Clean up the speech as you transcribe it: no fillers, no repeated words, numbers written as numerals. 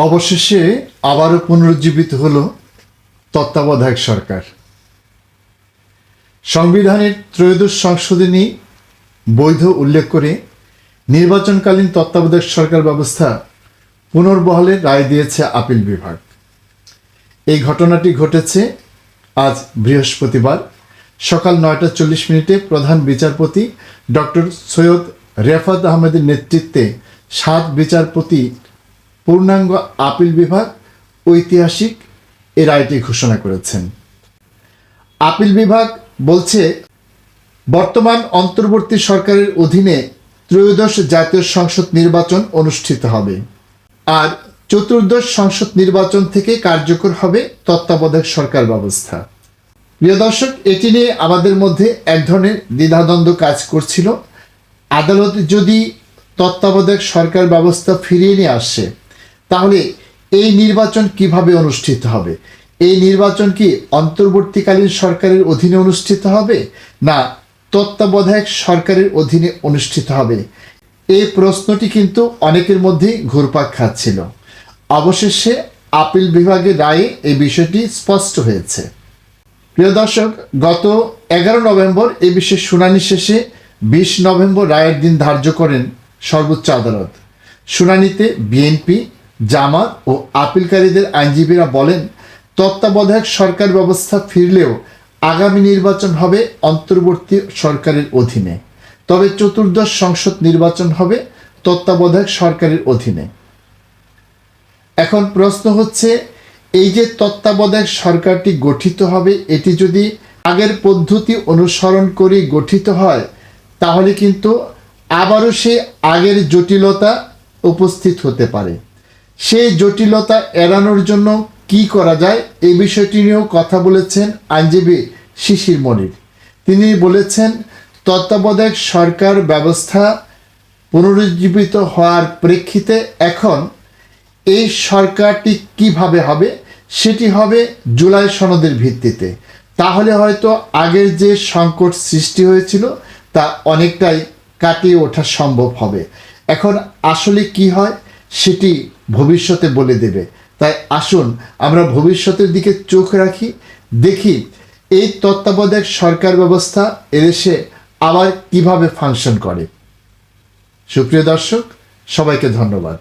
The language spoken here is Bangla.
অবশেষে আবারও পুনরুজ্জীবিত হল তত্ত্বাবধায়ক সরকার। সংবিধানের ত্রয়োদশ সংশোধনী বৈধ উল্লেখ করে নির্বাচনকালীন তত্ত্বাবধায়ক সরকার ব্যবস্থা পুনর্বহালের রায় দিয়েছে আপিল বিভাগ। এই ঘটনাটি ঘটেছে আজ বৃহস্পতিবার সকাল 9:40 প্রধান বিচারপতি ডক্টর সৈয়দ রেফাত আহমেদের নেতৃত্বে 7 বিচারপতি পূর্ণাঙ্গ আপিল বিভাগ ঐতিহাসিক এই রায়টি ঘোষণা করেছেন। আপিল বিভাগ বলছে, বর্তমান অন্তর্বর্তী সরকারের অধীনে ত্রয়োদশ জাতীয় সংসদ নির্বাচন অনুষ্ঠিত হবে, আর চতুর্দশ সংসদ নির্বাচন থেকে কার্যকর হবে তত্ত্বাবধায়ক সরকার ব্যবস্থা। প্রিয় দর্শক, এটি নিয়ে আমাদের মধ্যে এক ধরনের দ্বিধাদ্বন্দ্ব কাজ করছিল। আদালত যদি তত্ত্বাবধায়ক সরকার ব্যবস্থা ফিরিয়ে নিয়ে আসে, তাহলে এই নির্বাচন কিভাবে অনুষ্ঠিত হবে? এই নির্বাচন কি অন্তর্বর্তীকালীন সরকারের অধীনে অনুষ্ঠিত হবে, না তত্ত্বাবধায়ক সরকারের অধীনে অনুষ্ঠিত হবে? এই প্রশ্নটি কিন্তু অনেকের মধ্যেই ঘুরপাক খাচ্ছিল। অবশেষে আপিল বিভাগের রায়ে এই বিষয়টি স্পষ্ট হয়েছে। প্রিয় দর্শক, গত 11 নভেম্বর এই বিষয়ে শুনানি শেষে 20 নভেম্বর রায়ের দিন ধার্য করেন সর্বোচ্চ আদালত। শুনানিতে বিএনপি, জামাত ও আপিলকারীদের আইনজীবীরা বলেন, তত্ত্বাবধায়ক সরকার ব্যবস্থা ফিরলেও আগামী নির্বাচন হবে অন্তর্বর্তী সরকারের অধীনে, তবে চতুর্দশ সংসদ নির্বাচন হবে তত্ত্বাবধায়ক সরকারের অধীনে। এখন প্রশ্ন হচ্ছে, এই যে তত্ত্বাবধায়ক সরকারটি গঠিত হবে, এটি যদি আগের পদ্ধতি অনুসরণ করে গঠিত হয়, তাহলে কিন্তু আবারও সে আগের জটিলতা উপস্থিত হতে পারে। সেই জটিলতা এড়ানোর জন্য কি করা যায়, এই বিষয়টি নিয়েও কথা বলেছেন আইনজীবী শিশির মনির। তিনি বলেছেন, তত্ত্বাবধায়ক সরকার ব্যবস্থা পুনরুজ্জীবিত হওয়ার প্রেক্ষিতে এখন এই সরকারটি কিভাবে হবে, সেটি হবে জুলাই সনদের ভিত্তিতে। তাহলে হয়তো আগের যে সংকট সৃষ্টি হয়েছিল তা অনেকটাই কাটিয়ে ওঠা সম্ভব হবে। এখন আসলে কি হয় সেটি ভবিষ্যতে বলে দেবে। তাই আসুন আমরা ভবিষ্যতের দিকে চোখ রাখি, দেখি এই তত্ত্বাবধায়ক সরকার ব্যবস্থা এদেশে আবার কিভাবে ফাংশন করে। সুপ্রিয় দর্শক, সবাইকে ধন্যবাদ।